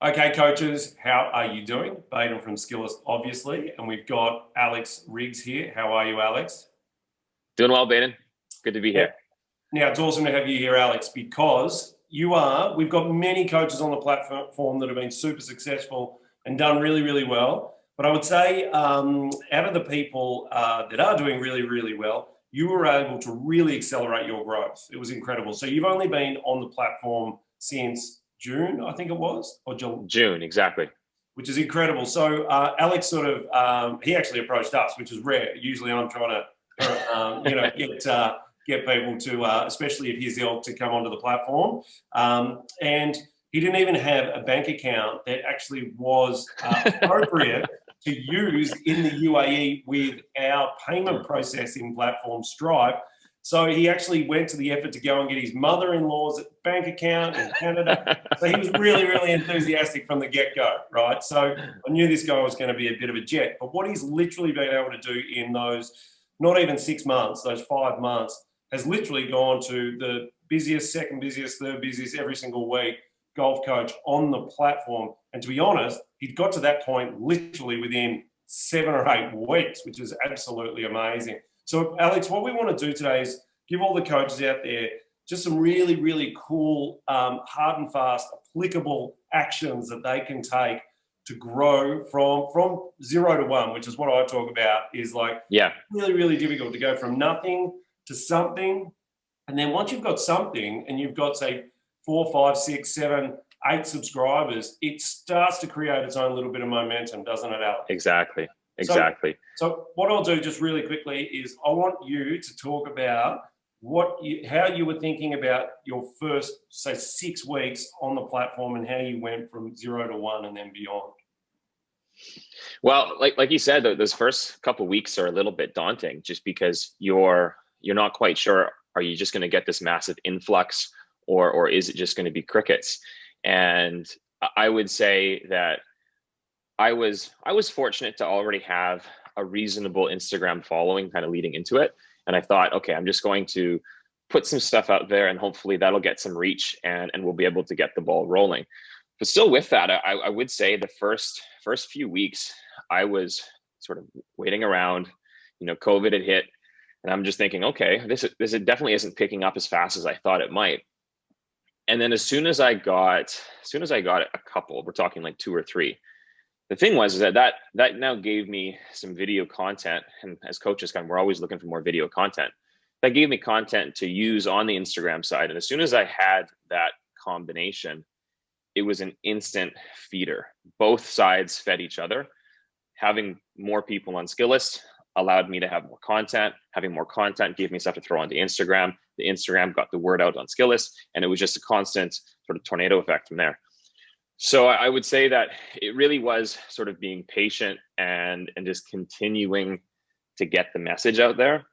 Okay, coaches, how are you doing? Baden from Skillest, obviously, and we've got Alex Riggs here. How are you, Alex? Doing well, Baden. Good to be Yeah. here. Now, it's awesome to have you here, Alex, because we've got many coaches on the platform that have been super successful and done really, really well. But I would say out of the people that are doing really, really well, you were able to really accelerate your growth. It was incredible. So you've only been on the platform since June, I think it was, or July, June, exactly. which is incredible. So Alex sort of he actually approached us, which is rare. Usually, I'm trying to get people to, especially if he's ill, to come onto the platform. And he didn't even have a bank account that actually was appropriate to use in the UAE with our payment processing platform Stripe. So he actually went to the effort to go and get his mother-in-law's bank account in Canada. So he was really, really enthusiastic from the get-go, right? So I knew this guy was going to be a bit of a jet. But what he's literally been able to do in those, not even 6 months, those 5 months, has literally gone to the busiest, second busiest, third busiest every single week golf coach on the platform. And to be honest, he'd got to that point literally within 7 or 8 weeks, which is absolutely amazing. So, Alex, what we want to do today is give all the coaches out there just some really, really cool, hard and fast, applicable actions that they can take to grow from 0 to 1, which is what I talk about, is like Yeah, really, really difficult to go from nothing to something. And then once you've got something and you've got, say, 4, 5, 6, 7, 8 subscribers, it starts to create its own little bit of momentum, doesn't it, Alex? exactly. So, Exactly. so what I'll do just really quickly is I want you to talk about how you were thinking about your first, say, 6 weeks on the platform and how you went from 0 to 1 and then beyond. Well, like you said, those first couple of weeks are a little bit daunting just because you're not quite sure, are you just going to get this massive influx or is it just going to be crickets? And I would say that I was fortunate to already have a reasonable Instagram following kind of leading into it. And I thought, okay, I'm just going to put some stuff out there and hopefully that'll get some reach and we'll be able to get the ball rolling. But still with that, I would say the first few weeks, I was sort of waiting around, COVID had hit and I'm just thinking, okay, this definitely isn't picking up as fast as I thought it might. And then as soon as I got a couple, we're talking like 2 or 3, the thing was is that now gave me some video content, and as coaches we're always looking for more video content. That gave me content to use on the Instagram side, and as soon as I had that combination, it was an instant feeder. Both sides fed each other. Having more people on Skillest allowed me to have more content. Having more content gave me stuff to throw onto Instagram. The Instagram got the word out on Skillest, and it was just a constant sort of tornado effect from there. So I would say that it really was sort of being patient and just continuing to get the message out there.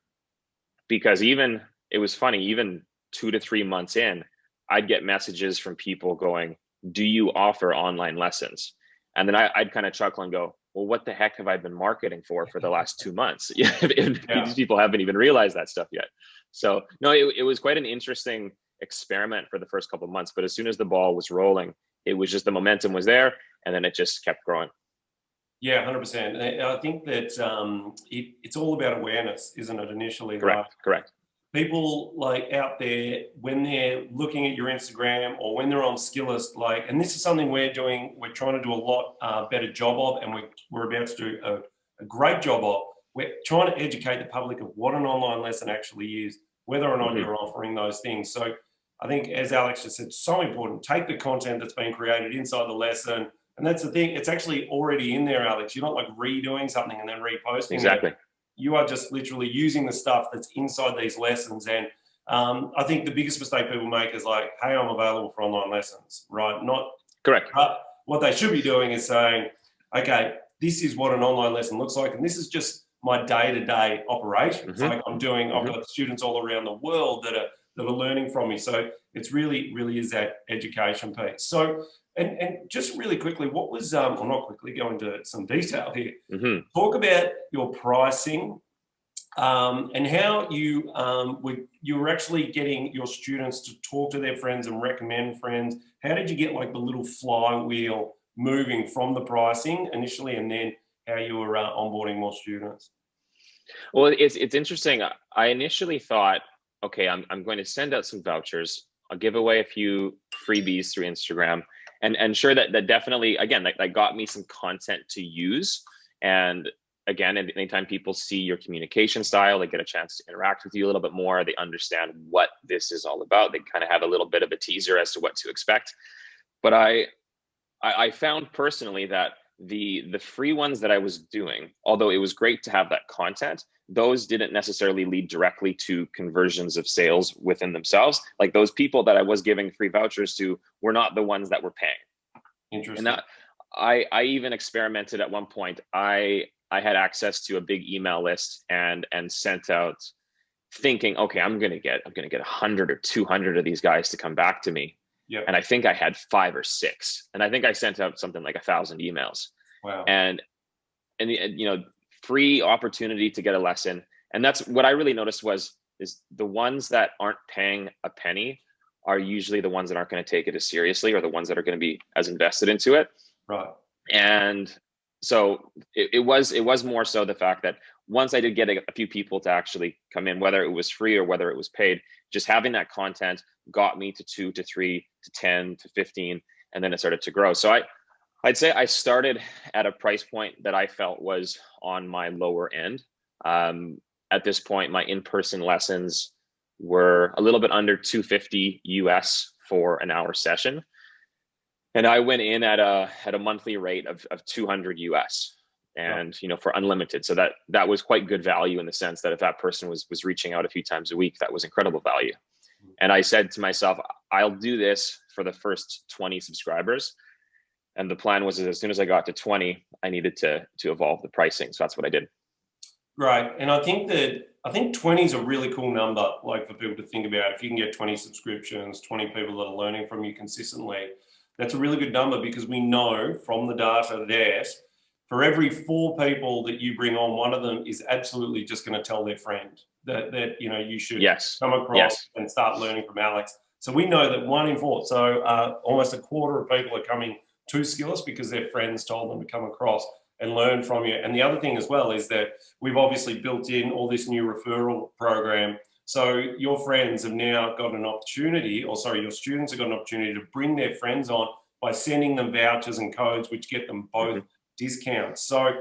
Because it was funny, even 2 to 3 months in, I'd get messages from people going, "Do you offer online lessons?" And then I'd kind of chuckle and go, "Well, what the heck have I been marketing for the last 2 months?" Yeah. These people haven't even realized that stuff yet. So no, it was quite an interesting experiment for the first couple of months. But as soon as the ball was rolling, it was just the momentum was there, and then it just kept growing. Yeah, 100%. And I think that it's all about awareness, isn't it, initially, right? Correct. People like out there, when they're looking at your Instagram or when they're on Skillest, and this is something we're trying to do a lot better job of, and we're about to do a great job of. We're trying to educate the public of what an online lesson actually is, whether or not you're offering those things. So I think, as Alex just said, so important. Take the content that's been created inside the lesson. And that's the thing, it's actually already in there, Alex. You're not like redoing something and then reposting Exactly. it. You are just literally using the stuff that's inside these lessons. And I think the biggest mistake people make is like, hey, I'm available for online lessons, right? Not Correct. what they should be doing is saying, okay, this is what an online lesson looks like. And this is just my day-to-day operations. Like I've got students all around the world that are learning from me. So it's really, really is that education piece. So, and just really quickly, what was, or not quickly, go into some detail here. Talk about your pricing and how you were actually getting your students to talk to their friends and recommend friends. How did you get like the little flywheel moving from the pricing initially, and then how you were onboarding more students? Well, it's interesting. I initially thought, okay, I'm going to send out some vouchers. I'll give away a few freebies through Instagram, and sure that definitely, again, that got me some content to use. And again, anytime people see your communication style, they get a chance to interact with you a little bit more. They understand what this is all about. They kind of have a little bit of a teaser as to what to expect. But I found personally that the free ones that I was doing, although it was great to have that content, those didn't necessarily lead directly to conversions of sales within themselves. Like those people that I was giving free vouchers to were not the ones that were paying. Interesting. And that I even experimented at one point. I had access to a big email list and sent out thinking, okay, I'm gonna get 100 or 200 of these guys to come back to me. Yep. And I think I had 5 or 6, and I think I sent out something like 1,000 emails. Wow. And free opportunity to get a lesson. And that's what I really noticed is the ones that aren't paying a penny are usually the ones that aren't going to take it as seriously, or the ones that are going to be as invested into it. Right. And so it was more so the fact that once I did get a few people to actually come in, whether it was free or whether it was paid, just having that content got me to 2 to 3 to 10 to 15, and then it started to grow. So I'd say I started at a price point that I felt was on my lower end. At this point, my in-person lessons were a little bit under $250 US for an hour session. And I went in at a monthly rate of 200 US, and for unlimited. So that was quite good value in the sense that if that person was reaching out a few times a week, that was incredible value. And I said to myself, I'll do this for the first 20 subscribers. And the plan was, as soon as I got to 20, I needed to evolve the pricing. So that's what I did. Right. And I think 20 is a really cool number, like for people to think about. If you can get 20 subscriptions, 20 people that are learning from you consistently, that's a really good number, because we know from the data that for every 4 people that you bring on, one of them is absolutely just going to tell their friend that you should come across and start learning from Alex. So we know that 1 in 4, so almost a quarter of people are coming to Skillest because their friends told them to come across and learn from you. And the other thing as well is that we've obviously built in all this new referral program. So your friends have now got an opportunity, your students have got an opportunity to bring their friends on by sending them vouchers and codes, which get them both discounts. So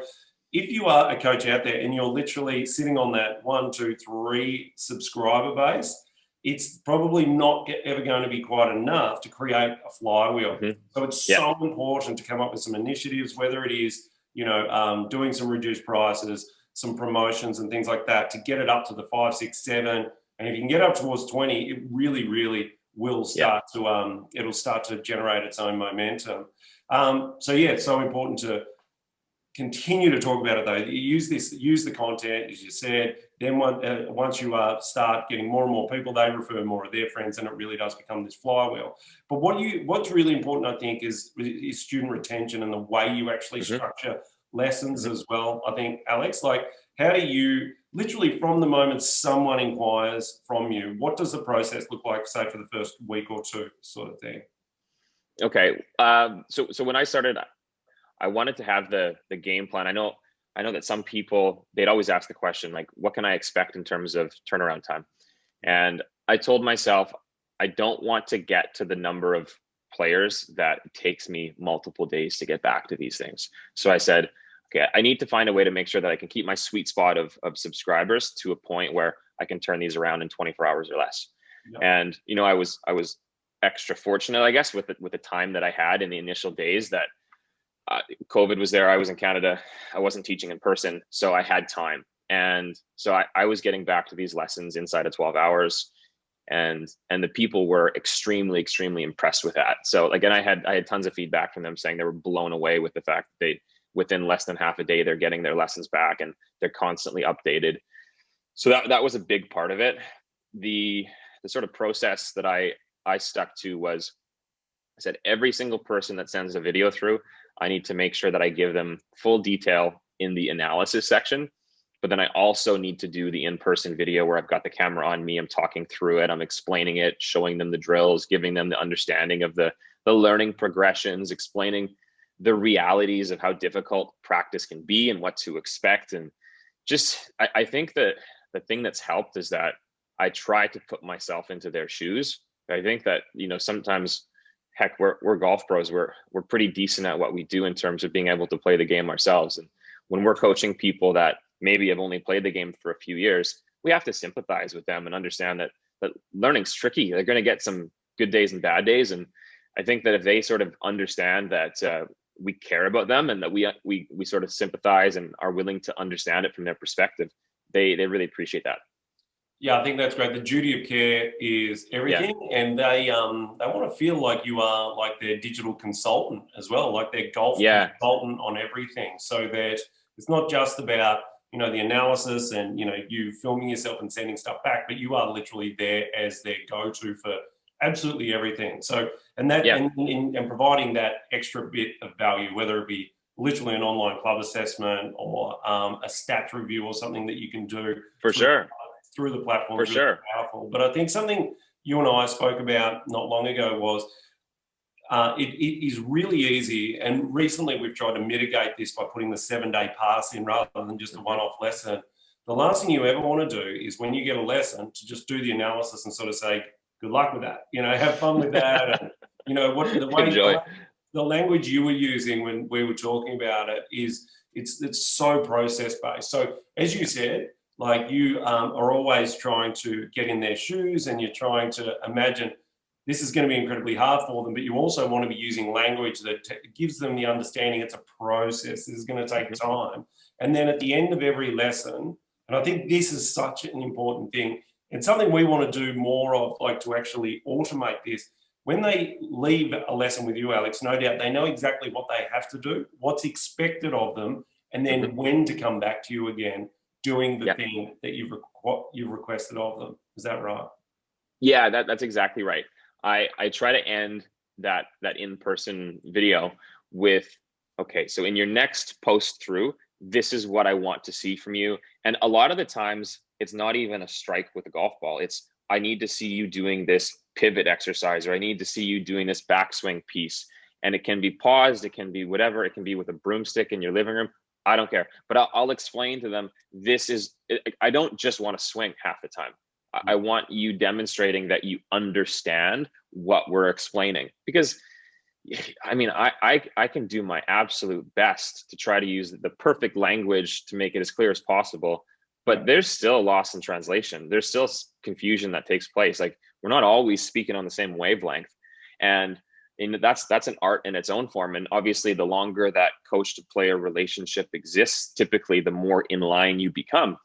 if you are a coach out there and you're literally sitting on that 1, 2, 3 subscriber base, it's probably not ever going to be quite enough to create a flywheel. So it's so important to come up with some initiatives, whether it is, doing some reduced prices, some promotions and things like that, to get it up to the 5, 6, 7. And if you can get up towards 20, it really, really will start to, it'll start to generate its own momentum. It's so important to continue to talk about it, though. Use the content, as you said. Then once you start getting more and more people, they refer more of their friends, and it really does become this flywheel. But what's really important, I think, is student retention and the way you actually structure lessons as well. I think, Alex, like, how do you literally, from the moment someone inquires from you, what does the process look like, say, for the first week or 2, sort of thing? Okay. So when I started, I wanted to have the game plan. I know that some people, they'd always ask the question, like, what can I expect in terms of turnaround time? And I told myself, I don't want to get to the number of players that it takes me multiple days to get back to these things. So I said, okay, I need to find a way to make sure that I can keep my sweet spot of subscribers to a point where I can turn these around in 24 hours or less. And, I was extra fortunate, I guess, with the time that I had in the initial days that COVID was there. I was in Canada. I wasn't teaching in person, so I had time. And so I was getting back to these lessons inside of 12 hours. And the people were extremely, extremely impressed with that. So again, I had tons of feedback from them saying they were blown away with the fact that within less than half a day, they're getting their lessons back and they're constantly updated. So that was a big part of it. The sort of process that I stuck to was, I said, every single person that sends a video through, I need to make sure that I give them full detail in the analysis section. But then I also need to do the in-person video where I've got the camera on me, I'm talking through it, I'm explaining it, showing them the drills, giving them the understanding of the learning progressions, explaining the realities of how difficult practice can be and what to expect. And just, I think that the thing that's helped is that I try to put myself into their shoes. I think that, sometimes, heck, we're golf pros. We're pretty decent at what we do in terms of being able to play the game ourselves. And when we're coaching people that maybe have only played the game for a few years, we have to sympathize with them and understand that learning's tricky. They're going to get some good days and bad days. And I think that if they sort of understand that we care about them and that we sort of sympathize and are willing to understand it from their perspective, they really appreciate that. Yeah, I think that's great. The duty of care is everything, and they want to feel like you are like their digital consultant as well, like their golf consultant on everything, so that it's not just about the analysis and you filming yourself and sending stuff back, but you are literally there as their go-to for absolutely everything. So and providing that extra bit of value, whether it be literally an online club assessment or a stats review or something that you can do through the platform, is really powerful. But I think something you and I spoke about not long ago was it is really easy, and recently we've tried to mitigate this by putting the 7-day pass in rather than just a one-off lesson. The last thing you ever want to do is when you get a lesson to just do the analysis and sort of say, good luck with that, have fun with that. And what the language you were using when we were talking about it is it's so process based. So as you said, like you are always trying to get in their shoes, and you're trying to imagine this is going to be incredibly hard for them, but you also want to be using language that gives them the understanding it's a process. This is going to take time. And then at the end of every lesson, and I think this is such an important thing, and something we want to do more of, like to actually automate this. When they leave a lesson with you, Alex, no doubt they know exactly what they have to do, what's expected of them, and then when to come back to you again, doing the thing that you've requested of them. Is that right? Yeah, that's exactly right. I try to end that in-person video with, okay, so in your next post through, this is what I want to see from you. And a lot of the times it's not even a strike with a golf ball. It's, I need to see you doing this pivot exercise, or I need to see you doing this backswing piece. And it can be paused, it can be whatever, it can be with a broomstick in your living room. I don't care, but I'll explain to them, I don't just want to swing half the time. I want you demonstrating that you understand what we're explaining, because I mean, I can do my absolute best to try to use the perfect language to make it as clear as possible, but there's still loss in translation. There's still confusion that takes place. Like, we're not always speaking on the same wavelength. And that's an art in its own form. And obviously the longer that coach to player relationship exists, typically the more in line you become.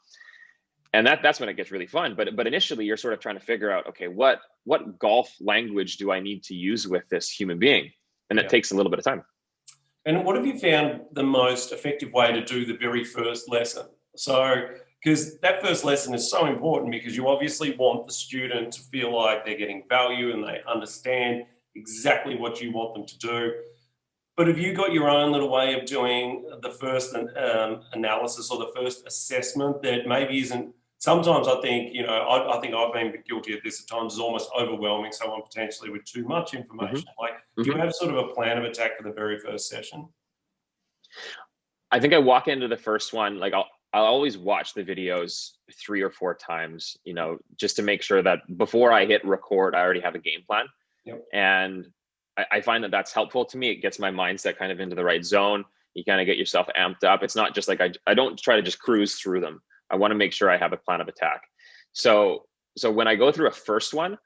And that's when it gets really fun. But initially you're sort of trying to figure out, okay, what golf language do I need to use with this human being? And that takes a little bit of time. And what have you found the most effective way to do the very first lesson? So, because that first lesson is so important, because you obviously want the student to feel like they're getting value and they understand exactly what you want them to do. But have you got your own little way of doing the first analysis or the first assessment that maybe isn't, sometimes I think, I think I've been guilty of this at times, is almost overwhelming someone potentially with too much information. Do you have sort of a plan of attack for the very first session? I think I walk into the first one, like I'll always watch the videos 3 or 4 times, just to make sure that before I hit record, I already have a game plan. And I find that that's helpful to me. It gets my mindset kind of into the right zone. You kind of get yourself amped up. It's not just like, I don't try to just cruise through them. I want to make sure I have a plan of attack. So when I go through a first one,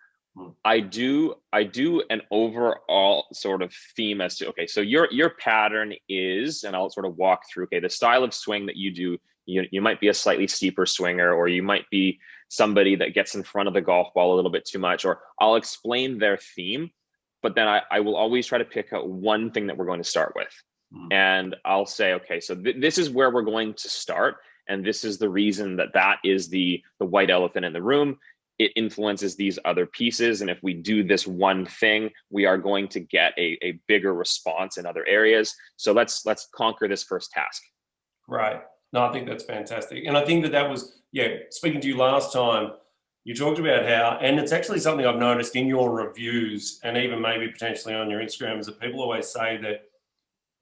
I do an overall sort of theme as to, okay, so your pattern is, and I'll sort of walk through, okay, the style of swing that you do, you might be a slightly steeper swinger, or you might be somebody that gets in front of the golf ball a little bit too much, or I'll explain their theme, but then I will always try to pick out one thing that we're going to start with. And I'll say, okay, so this is where we're going to start. And this is the reason that is the white elephant in the room. It influences these other pieces. And if we do this one thing, we are going to get a bigger response in other areas. So let's conquer this first task. Right. No, I think that's fantastic. And I think that was, speaking to you last time, you talked about how, and it's actually something I've noticed in your reviews and even maybe potentially on your Instagram, is that people always say that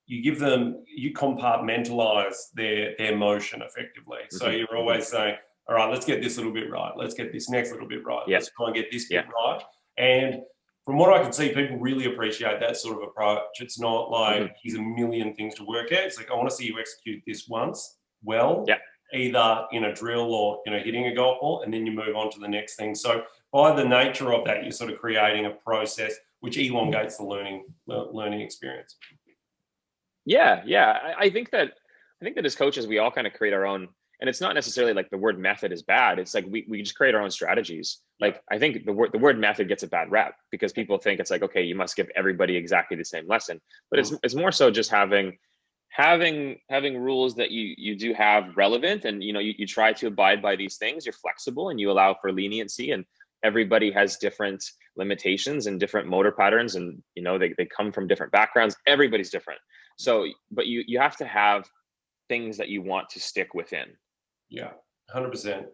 you give them, you compartmentalize their motion effectively. So you're always saying, all right, let's get this little bit right. Let's get this next little bit right. Let's try and get this bit right. And from what I can see, people really appreciate that sort of approach. It's not like, here's a million things to work at. It's like, I want to see you execute this once well, either in a drill or, you know, hitting a golf ball, and then you move on to the next thing. So by the nature of that, you're sort of creating a process which elongates the learning experience. Yeah. I think that as coaches, we all kind of create our own, and it's not necessarily like the word method is bad. It's like we just create our own strategies. Like I think the word method gets a bad rep because people think it's like, okay, you must give everybody exactly the same lesson. But it's more so just having rules that you do have relevant, and you know, you try to abide by these things. You're flexible and you allow for leniency, and everybody has different limitations and different motor patterns, and you know, they come from different backgrounds. Everybody's different. So, but you have to have things that you want to stick within. Yeah, 100%.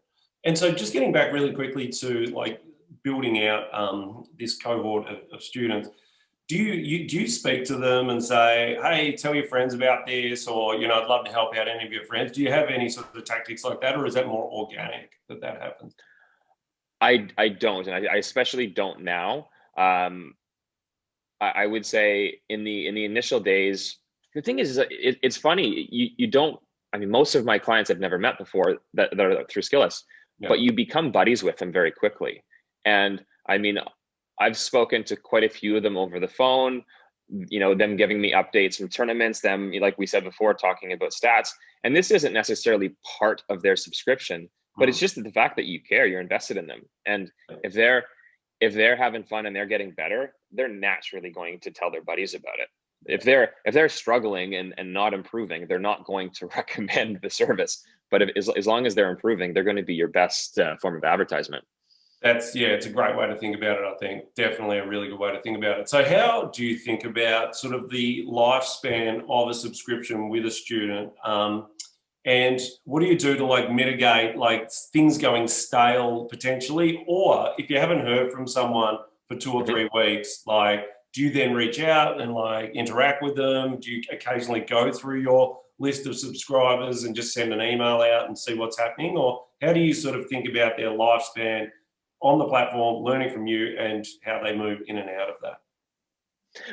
And so just getting back really quickly to like building out this cohort of students, do you speak to them and say, hey, tell your friends about this, or, you know, I'd love to help out any of your friends? Do you have any sort of tactics like that, or is that more organic that happens? I don't, and I especially don't now. I would say in the initial days, the thing is it's funny. You don't. I mean, most of my clients I've never met before that are through Skillest, but you become buddies with them very quickly. And I mean, I've spoken to quite a few of them over the phone. You know, them giving me updates from tournaments. Them, like we said before, talking about stats. And this isn't necessarily part of their subscription, but it's just the fact that you care, you're invested in them. And if they're having fun and they're getting better, they're naturally going to tell their buddies about it. If they're struggling and not improving, they're not going to recommend the service. But as long as they're improving, they're going to be your best form of advertisement. It's a great way to think about it, I think. Definitely a really good way to think about it. So how do you think about sort of the lifespan of a subscription with a student? And what do you do to like mitigate like things going stale potentially? Or if you haven't heard from someone for 2 or 3 weeks, like, do you then reach out and like interact with them? Do you occasionally go through your list of subscribers and just send an email out and see what's happening? Or how do you sort of think about their lifespan on the platform, learning from you, and how they move in and out of that?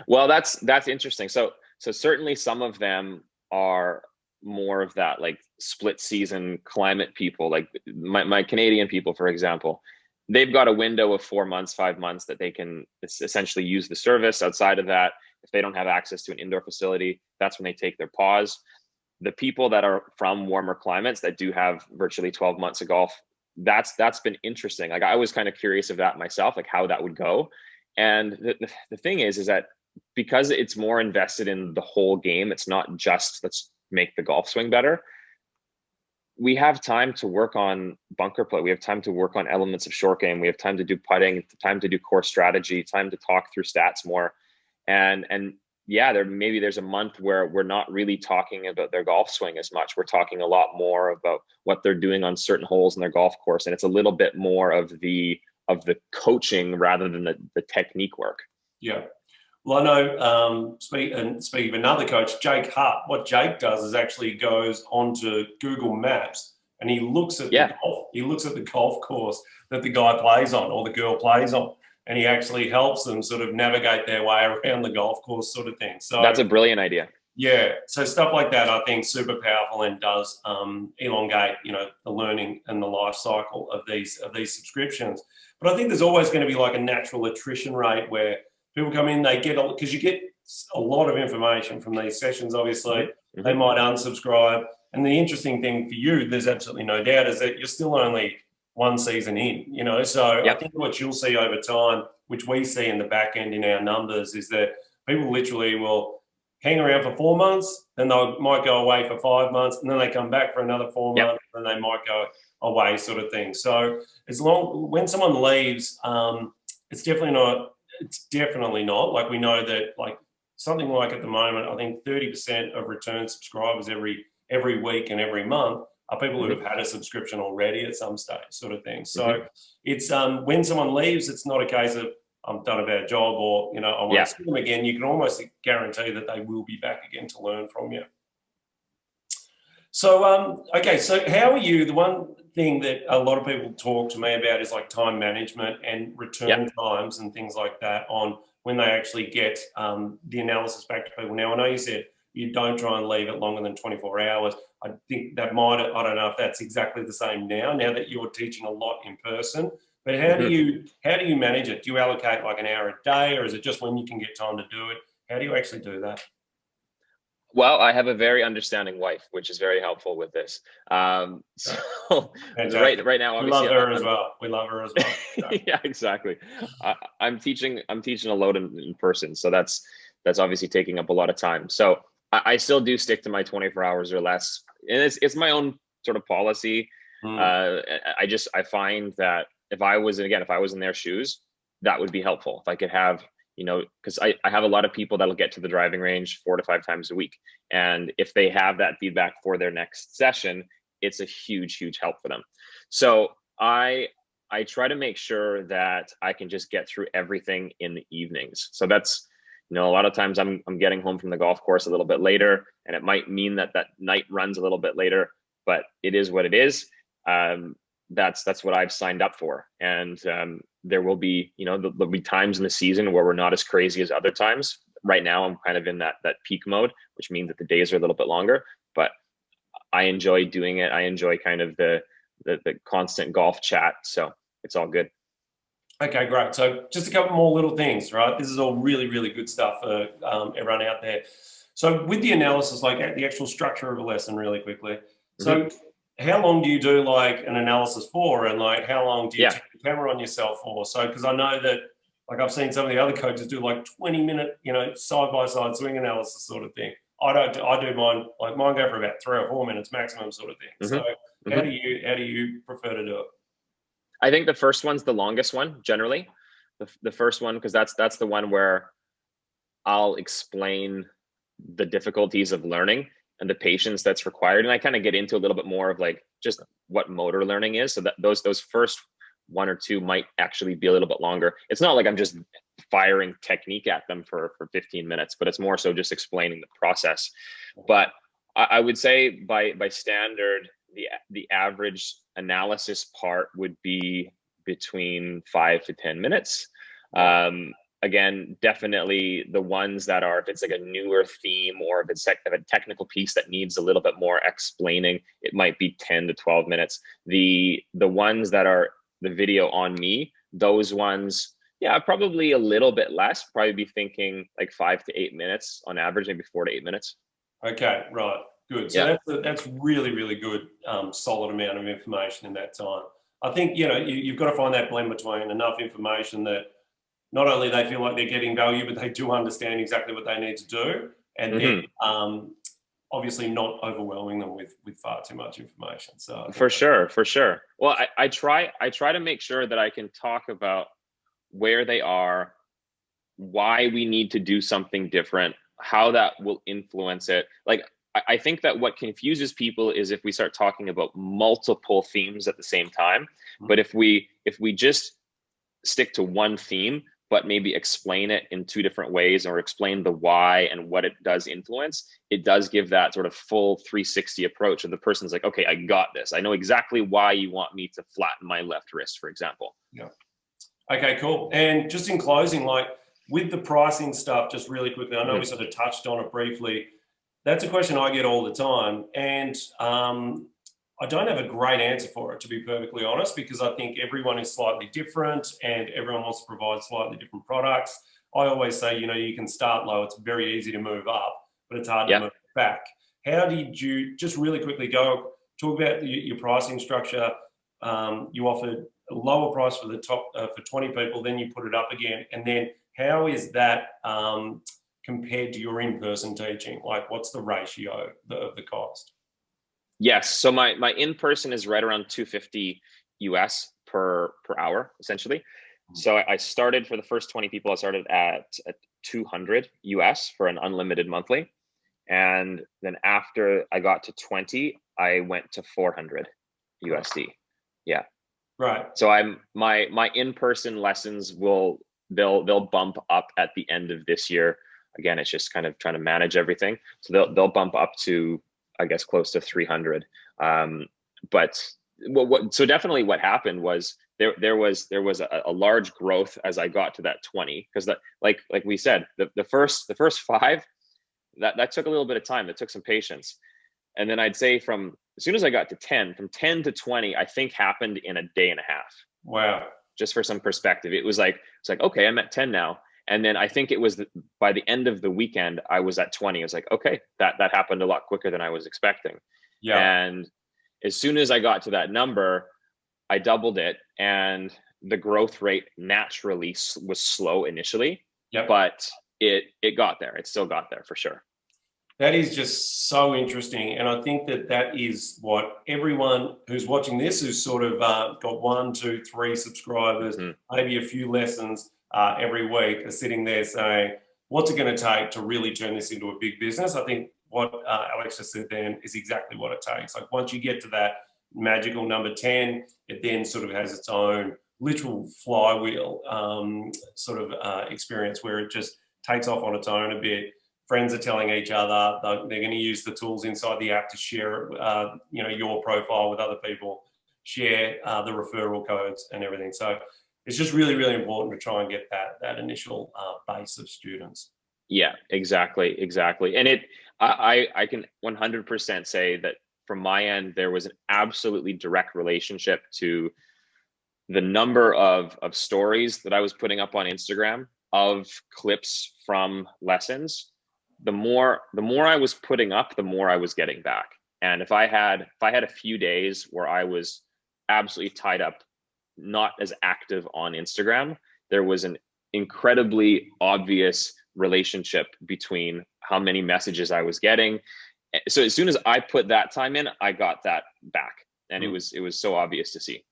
Well, that's interesting. So certainly some of them are more of that like split season climate people, like my Canadian people, for example. They've got a window of 4 months, 5 months that they can essentially use the service. Outside of that, if they don't have access to an indoor facility, that's when they take their pause. The people that are from warmer climates that do have virtually 12 months of golf, that's been interesting. Like I was kind of curious of that myself, like how that would go. And the thing is that because it's more invested in the whole game, it's not just let's make the golf swing better. We have time to work on bunker play. We have time to work on elements of short game. We have time to do putting, time to do core strategy, time to talk through stats more. And yeah, there's a month where we're not really talking about their golf swing as much. We're talking a lot more about what they're doing on certain holes in their golf course. And it's a little bit more of the coaching rather than the technique work. Yeah. Well, I know, speaking of another coach, Jake Hutt, what Jake does is actually goes onto Google Maps and he looks at the golf course that the guy plays on or the girl plays on, and he actually helps them sort of navigate their way around the golf course, sort of thing. So that's a brilliant idea. Yeah, so stuff like that, I think, super powerful and does elongate, you know, the learning and the life cycle of these subscriptions. But I think there's always going to be like a natural attrition rate where people come in, they get, because you get a lot of information from these sessions, obviously. They might unsubscribe. And the interesting thing for you, there's absolutely no doubt, is that you're still only one season in, you know. So I think what you'll see over time, which we see in the back end in our numbers, is that people literally will hang around for 4 months, then they might go away for 5 months, and then they come back for another 4 months, and they might go away, sort of thing. So when someone leaves, it's definitely not like, we know that like something like at the moment, I think 30% of return subscribers every week and every month are people who have had a subscription already at some stage, sort of thing. So it's when someone leaves, it's not a case of I've done a bad job, or, you know, I Yeah. won't see them again, you can almost guarantee that they will be back again to learn from you. So, okay, so how are you? The one thing that a lot of people talk to me about is like time management and return times and things like that on when they actually get the analysis back to people. Now, I know you said you don't try and leave it longer than 24 hours. I think that might, I don't know if that's exactly the same now that you're teaching a lot in person. But how do you manage it? Do you allocate like an hour a day, or is it just when you can get time to do it? How do you actually do that? Well, I have a very understanding wife, which is very helpful with this. So right now, we obviously, love her as well. We love her as well. So. Yeah, exactly. I'm teaching a load in person, so that's obviously taking up a lot of time. So I still do stick to my 24 hours or less, and it's my own sort of policy. I find that if I was in their shoes, that would be helpful. If I could have, you know, because I have a lot of people that'll get to the driving range 4 to 5 times a week. And if they have that feedback for their next session, it's a huge help for them. So I try to make sure that I can just get through everything in the evenings. So that's, you know, a lot of times I'm getting home from the golf course a little bit later, and it might mean that night runs a little bit later, but it is what it is. That's what I've signed up for. And there will be, you know, there'll be times in the season where we're not as crazy as other times. Right now, I'm kind of in that peak mode, which means that the days are a little bit longer, but I enjoy doing it. I enjoy kind of the constant golf chat. So it's all good. Okay, great. So just a couple more little things, right? This is all really, really good stuff for everyone out there. So with the analysis, like the actual structure of a lesson really quickly. So how long do you do like an analysis for, and like how long do you take the camera on yourself for? So, because I know that like I've seen some of the other coaches do like 20-minute, you know, side-by-side swing analysis sort of thing. I do mine go for about 3 or 4 minutes maximum sort of thing. So how do you prefer to do it? I think the first one's the longest one generally. The first one, because that's the one where I'll explain the difficulties of learning and the patience that's required, and I kind of get into a little bit more of like just what motor learning is. So that those first 1 or 2 might actually be a little bit longer. It's not like I'm just firing technique at them for 15 minutes, but it's more so just explaining the process. But I would say by standard, the average analysis part would be between 5 to 10 minutes. Again, definitely the ones that are, if it's like a newer theme, or if it's a technical piece that needs a little bit more explaining, it might be 10 to 12 minutes. The ones that are the video on me, those ones, yeah, probably a little bit less, probably be thinking like 5 to 8 minutes on average, maybe 4 to 8 minutes. Okay, right. Good. So that's really, really good, solid amount of information in that time. I think, you know, you've got to find that blend between enough information that not only they feel like they're getting value, but they do understand exactly what they need to do. And then obviously not overwhelming them with far too much information. So for sure. Well, I try to make sure that I can talk about where they are, why we need to do something different, how that will influence it. Like, I think that what confuses people is if we start talking about multiple themes at the same time. But if we just stick to one theme, but maybe explain it in 2 different ways, or explain the why and what it does influence, it does give that sort of full 360 approach. And the person's like, okay, I got this. I know exactly why you want me to flatten my left wrist, for example. Yeah. Okay, cool. And just in closing, like with the pricing stuff, just really quickly, I know we sort of touched on it briefly. That's a question I get all the time. And I don't have a great answer for it, to be perfectly honest, because I think everyone is slightly different and everyone wants to provide slightly different products. I always say, you know, you can start low. It's very easy to move up, but it's hard to move back. How did you, just really quickly, talk about your pricing structure? You offered a lower price for the top for 20 people, then you put it up again. And then how is that compared to your in-person teaching? Like, what's the ratio of the cost? Yes. So my in-person is right around $250 US per hour, essentially. So I started, for the first 20 people, I started at 200 US for an unlimited monthly. And then after I got to 20, I went to 400 USD. Yeah. Right. So my in-person lessons will they'll bump up at the end of this year. Again, it's just kind of trying to manage everything. So they'll bump up to, I guess, close to 300. But so definitely what happened was there was a large growth as I got to that 20, because that, like we said, the first 5, that took a little bit of time. That took some patience. And then I'd say from as soon as I got to 10, from 10 to 20, I think happened in a day and a half. Wow. Just for some perspective, it's like, okay, I'm at 10 now. And then I think it was by the end of the weekend, I was at 20. I was like, okay, that happened a lot quicker than I was expecting. Yeah. And as soon as I got to that number, I doubled it, and the growth rate naturally was slow initially, but it got there. It still got there for sure. That is just so interesting. And I think that is what everyone who's watching this, who's sort of got 1, 2, 3 subscribers, maybe a few lessons every week, are sitting there saying, what's it going to take to really turn this into a big business? I think what Alex just said then is exactly what it takes. Like once you get to that magical number 10, it then sort of has its own literal flywheel experience where it just takes off on its own a bit. Friends are telling each other they're going to use the tools inside the app to share, your profile with other people, share the referral codes and everything. So it's just really, really important to try and get that initial base of students. Yeah, exactly. And I can 100% say that from my end, there was an absolutely direct relationship to the number of stories that I was putting up on Instagram of clips from lessons. The more I was putting up, the more I was getting back. And if I had a few days where I was absolutely tied up, not as active on Instagram, there was an incredibly obvious relationship between how many messages I was getting. So as soon as I put that time in, I got that back, and it was so obvious to see.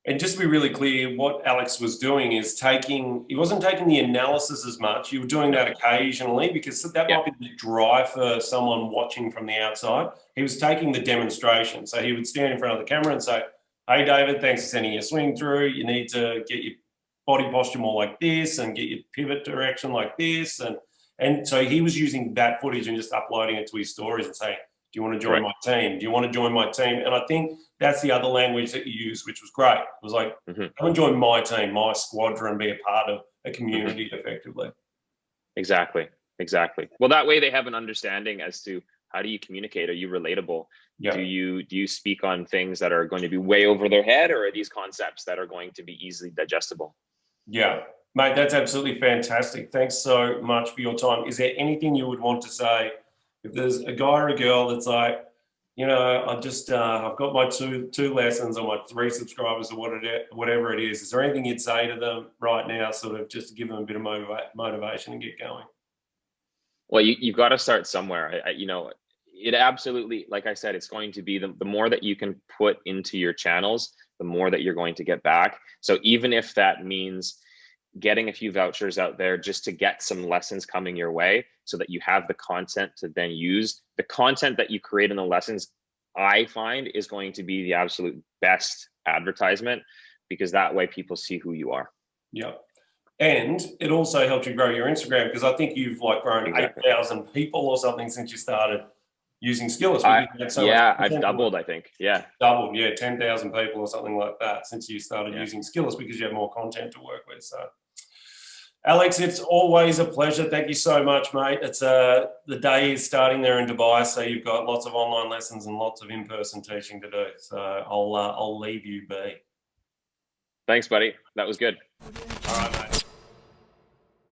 And just to be really clear, what Alex was doing is he wasn't taking the analysis as much. You were doing that occasionally because that might be the drive for someone watching from the outside. He was taking the demonstration. So he would stand in front of the camera and say, hey, David, thanks for sending your swing through. You need to get your body posture more like this and get your pivot direction like this. And so he was using that footage and just uploading it to his stories and saying, do you want to join my team? Do you want to join my team? And I think that's the other language that you use, which was great. It was like, come and join my team, my squadron, be a part of a community effectively. Exactly. Well, that way they have an understanding as to how do you communicate? Are you relatable? Do you speak on things that are going to be way over their head, or are these concepts that are going to be easily digestible? Yeah. Mate, that's absolutely fantastic. Thanks so much for your time. Is there anything you would want to say if there's a guy or a girl that's like, I've got my two lessons or my 3 subscribers or whatever it is. Is there anything you'd say to them right now, sort of just to give them a bit of motivation and get going? Well, you've got to start somewhere. It absolutely, like I said, it's going to be the more that you can put into your channels, the more that you're going to get back. So even if that means getting a few vouchers out there just to get some lessons coming your way so that you have the content to then use. The content that you create in the lessons, I find, is going to be the absolute best advertisement, because that way people see who you are. Yeah. And it also helps you grow your Instagram, because I think you've grown 8,000 people or something since you started using Skillest. I've doubled, I think. Yeah. Doubled, 10,000 people or something like that since you started using Skillest, because you have more content to work with. So, Alex, it's always a pleasure. Thank you so much, mate. It's the day is starting there in Dubai, so you've got lots of online lessons and lots of in-person teaching to do. So I'll leave you be. Thanks, buddy. That was good. All right, mate.